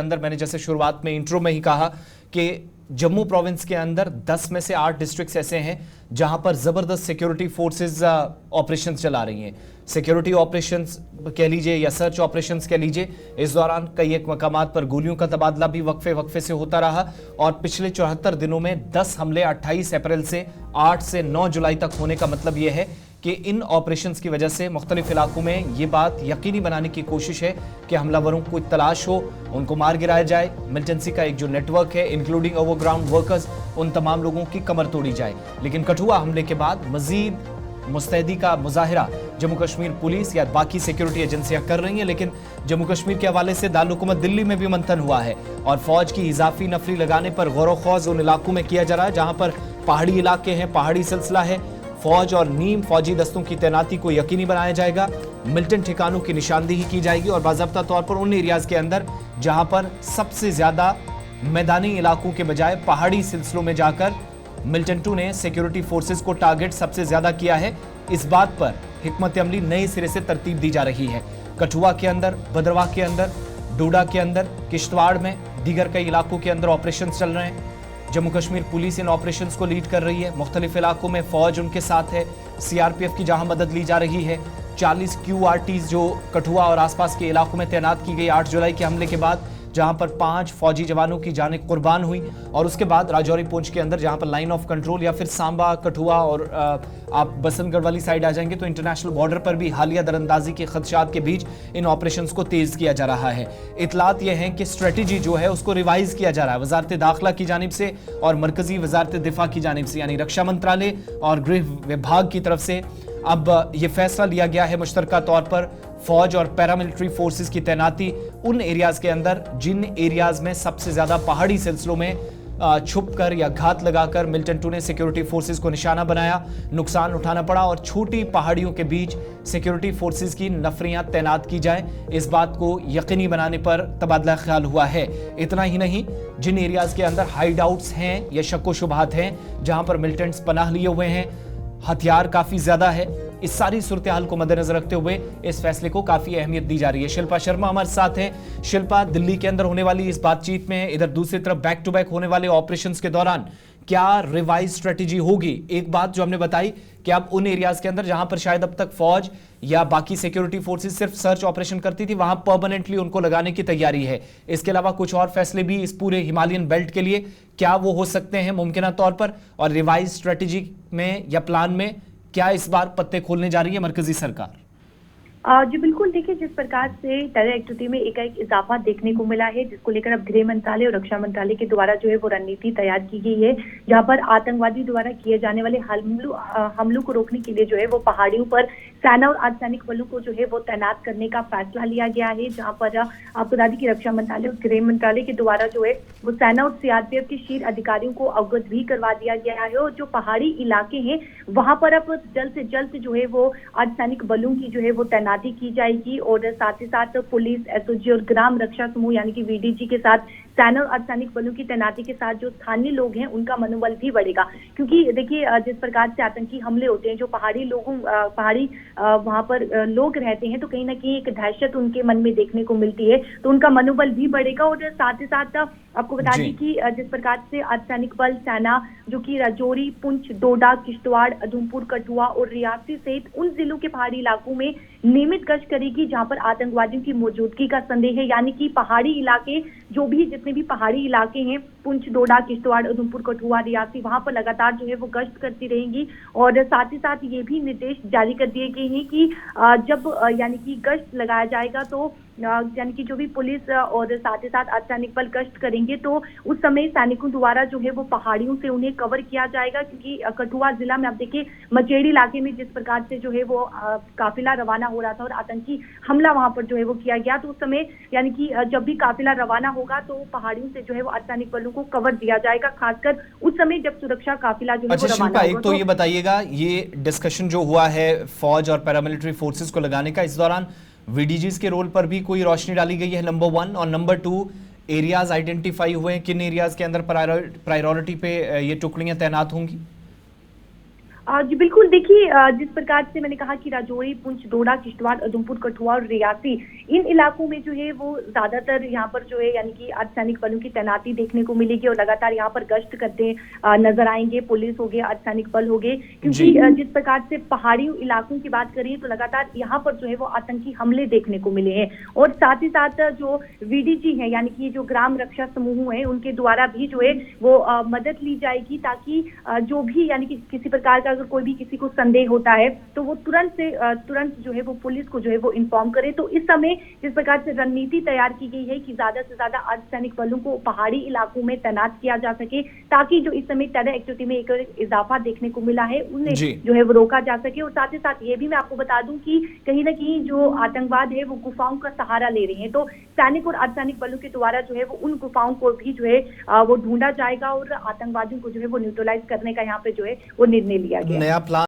अंदर मैंने जैसे शुरुआत में इंट्रो में ही कहा कि जम्मू प्रोविंस के अंदर 10 में से 8 डिस्ट्रिक्ट्स ऐसे हैं जहां पर जबरदस्त सिक्योरिटी फोर्सेस ऑपरेशंस चला रही हैं। सिक्योरिटी ऑपरेशंस कह लीजिए या सर्च ऑपरेशंस कह लीजिए, इस दौरान कई एक मकामात पर गोलियों का तबादला भी वक्फे वक्फे से होता रहा और पिछले 74 दिनों में 10 हमले 28 अप्रैल से 8 से 9 जुलाई तक होने का मतलब यह है कि इन ऑपरेशंस की वजह से मुख्तलिफ इलाकों में ये बात यकीनी बनाने की कोशिश है कि हमलावरों को तलाश हो, उनको मार गिराया जाए। मिलिटेंसी का एक जो नेटवर्क है इंक्लूडिंग ओवरग्राउंड वर्कर्स, उन तमाम लोगों की कमर तोड़ी जाए। लेकिन कठुआ हमले के बाद मजीद मुस्तैदी का मुजाहिरा जम्मू कश्मीर पुलिस या बाकी सिक्योरिटी एजेंसियां कर रही हैं, लेकिन जम्मू कश्मीर के हवाले से दारुल-हुकूमत दिल्ली में भी मंथन हुआ है और फौज की इजाफी नफरी लगाने पर गौर-ओ-खौज उन इलाकों में किया जा रहा है जहां पर पहाड़ी इलाके हैं, पहाड़ी सिलसिला है। फौज और नीम फौजी दस्तों की तैनाती को यकीनी बनाया जाएगा, मिलिटेंट ठिकानों की निशानदेही की जाएगी और बाज़ाब्ता तौर पर उन एरियाज के अंदर जहां पर सबसे ज्यादा मैदानी इलाकों के बजाय पहाड़ी सिलसिलों में जाकर मिलिटेंटों ने सिक्योरिटी फोर्सेस को टारगेट सबसे ज्यादा किया है। इस बात पर हिकमत अमली नए सिरे से तरतीब दी जा रही है। कठुआ के अंदर, भद्रवाह के अंदर, डोडा के अंदर, किश्तवाड़ में, दीगर कई इलाकों के अंदर ऑपरेशन चल रहे हैं। जम्मू कश्मीर पुलिस इन ऑपरेशंस को लीड कर रही है। मुख्तलिफ इलाकों में फौज उनके साथ है, सीआरपीएफ की जहां मदद ली जा रही है। 40 QRTs जो कठुआ और आसपास के इलाकों में तैनात की गई 8 जुलाई के हमले के बाद, जहां पर 5 फौजी जवानों की जानें कुर्बान हुई और उसके बाद राजौरी पुंछ के अंदर जहां पर लाइन ऑफ कंट्रोल या फिर सांबा, कठुआ और आप बसंतगढ़ वाली साइड आ जाएंगे तो इंटरनेशनल बॉर्डर पर भी हालिया दरअंदाजी के खदशात के बीच इन ऑपरेशंस को तेज किया जा रहा है। इतलात यह है कि स्ट्रेटेजी जो है उसको रिवाइज किया जा रहा है वजारत दाखिला की जानिब से और मरकजी वजारत दिफा की जानिब से, यानी रक्षा मंत्रालय और गृह विभाग की तरफ से अब यह फैसला लिया गया है मुश्तरका तौर पर फौज और पैरामिलिट्री फोर्सेस की तैनाती उन एरियाज के अंदर जिन एरियाज में सबसे ज्यादा पहाड़ी सिलसिलों में छुपकर या घात लगाकर मिलिटेंटों ने सिक्योरिटी फोर्सेस को निशाना बनाया, नुकसान उठाना पड़ा और छोटी पहाड़ियों के बीच सिक्योरिटी फोर्सेस की नफरियां तैनात की जाए, इस बात को यकीनी बनाने पर तबादला ख्याल हुआ है। इतना ही नहीं, जिन एरियाज के अंदर हाइड आउट्स हैं या शक्को शुबहात हैं जहां पर मिलिटेंट्स पनाह लिए हुए हैं, हथियार काफी ज्यादा है, इस सारी सूरत हाल को मद्देनजर रखते हुए इस फैसले को काफी अहमियत दी जा रही है। शिल्पा शर्मा हमारे साथ हैं। शिल्पा, दिल्ली के अंदर होने वाली इस बातचीत में इधर दूसरी तरफ बैक टू बैक होने वाले ऑपरेशंस के दौरान क्या रिवाइज स्ट्रेटेजी होगी? एक बात जो हमने बताई कि अब उन एरियाज के अंदर जहां पर शायद अब तक फौज या बाकी सिक्योरिटी फोर्सेस सिर्फ सर्च ऑपरेशन करती थी, वहां परमानेंटली उनको लगाने की तैयारी है। इसके अलावा कुछ और फैसले भी इस पूरे हिमालयन बेल्ट के लिए क्या वो हो सकते हैं मुमकिना तौर पर, और रिवाइज स्ट्रेटेजी में या प्लान में क्या इस बार पत्ते खोलने जा रही है मरकजी सरकार? जी बिल्कुल, देखिए जिस प्रकार से टेरर एक्टिविटी में एकाएक इजाफा देखने को मिला है, जिसको लेकर अब गृह मंत्रालय और रक्षा मंत्रालय के द्वारा जो है वो रणनीति तैयार की गई है, जहां पर आतंकवादी द्वारा किए जाने वाले हमलों को रोकने के लिए जो है वो पहाड़ियों पर सेना और अर्धसैनिक बलों को जो है वो तैनात करने का फैसला लिया गया है। जहां पर आपको बता दें कि रक्षा मंत्रालय और गृह मंत्रालय के द्वारा जो है वो सेना और सीआरपीएफ के शीर्ष अधिकारियों को अवगत भी करवा दिया गया है और जो पहाड़ी इलाके हैं वहां पर अब जल्द से जल्द जो है वो अर्धसैनिक बलों की जो है वो तैनाती की जाएगी और साथ ही साथ पुलिस, एसओजी और ग्राम रक्षा समूह यानी कि VDG के साथ सेना और अर्धसैनिक बलों की तैनाती के साथ जो स्थानीय लोग हैं उनका मनोबल भी बढ़ेगा। क्योंकि देखिए जिस प्रकार से आतंकी हमले होते हैं, जो पहाड़ी वहां पर लोग रहते हैं, तो कहीं ना कहीं एक दहशत उनके मन में देखने को मिलती है, तो उनका मनोबल भी बढ़ेगा। और साथ ही साथ आपको बता दें कि जिस प्रकार से अर्धसैनिक बल सेना जो कि राजौरी, पुंछ, डोडा, किश्तवाड़, उधमपुर, कठुआ और रियासी सहित उन जिलों के पहाड़ी इलाकों में नियमित गश्त करेगी जहां पर आतंकवादियों की मौजूदगी का संदेह है, यानी कि पहाड़ी इलाके जितने भी पहाड़ी इलाके हैं, पुंछ, डोडा, किश्तवाड़, उधमपुर, कठुआ, रियासी, वहां पर लगातार जो है वो गश्त करती रहेंगी। और साथ ही साथ ये भी निर्देश जारी कर दिए गए हैं कि जब यानी कि गश्त लगाया जाएगा तो यानी कि जो भी पुलिस और साथ ही साथ अर्धसैनिक बल गश्त करेंगे तो उस समय सैनिकों द्वारा जो है वो पहाड़ियों से उन्हें कवर किया जाएगा। क्योंकि कठुआ जिला में आप देखिए मचेड़ी इलाके में जिस प्रकार से जो है वो काफिला रवाना हो रहा था और आतंकी हमला वहां पर जो है वो किया गया, तो उस समय यानी कि जब भी काफिला रवाना होगा तो पहाड़ियों से जो है वो अर्धसैनिक बलों को कवर दिया जाएगा, खासकर उस समय जब सुरक्षा काफिला जो है वो रवाना होगा। तो ये बताइएगा, ये डिस्कशन जो हुआ है फौज और पैरामिलिट्री फोर्सेस को लगाने का, इस दौरान VDGs के रोल पर भी कोई रोशनी डाली गई है, नंबर 1, और नंबर 2 एरियाज आइडेंटिफाई हुए हैं, किन एरियाज के अंदर प्रायोरिटी पे ये टुकड़ियां तैनात होंगी? जी बिल्कुल, देखिए जिस प्रकार से मैंने कहा कि राजौरी, पुंछ, डोडा, किश्तवाड़, उधमपुर, कठुआ और रियासी, इन इलाकों में जो है वो ज्यादातर यहाँ पर जो है यानी कि अर्धसैनिक बलों की तैनाती देखने को मिलेगी और लगातार यहाँ पर गश्त करते नजर आएंगे। पुलिस हो गए, अर्धसैनिक बल हो गए, क्योंकि जिस प्रकार से पहाड़ी इलाकों की बात करें तो लगातार यहाँ पर जो है वो आतंकी हमले देखने को मिले हैं। और साथ ही साथ जो वीडीजी है यानी कि जो ग्राम रक्षा समूह है उनके द्वारा भी जो है वो मदद ली जाएगी, ताकि जो भी यानी कि किसी प्रकार का अगर कोई भी किसी को संदेह होता है तो वो तुरंत जो है वो पुलिस को जो है वो इन्फॉर्म करे। तो इस समय जिस प्रकार से रणनीति तैयार की गई है कि ज्यादा से ज्यादा अर्धसैनिक बलों को पहाड़ी इलाकों में तैनात किया जा सके, ताकि जो इस समय टेरर एक्टिविटी में एक इजाफा देखने को मिला है उन्हें जो है वो रोका जा सके। और साथ ही साथ ये भी मैं आपको बता दूं कि कहीं ना कहीं जो आतंकवाद है वो गुफाओं का सहारा ले रहे हैं, तो सैनिक और अर्धसैनिक बलों के द्वारा जो है वो उन गुफाओं को भी जो है वो ढूंढा जाएगा और आतंकवादियों को जो है वो न्यूट्रलाइज करने का यहाँ पे जो है वो निर्णय लिया गया। नया प्लान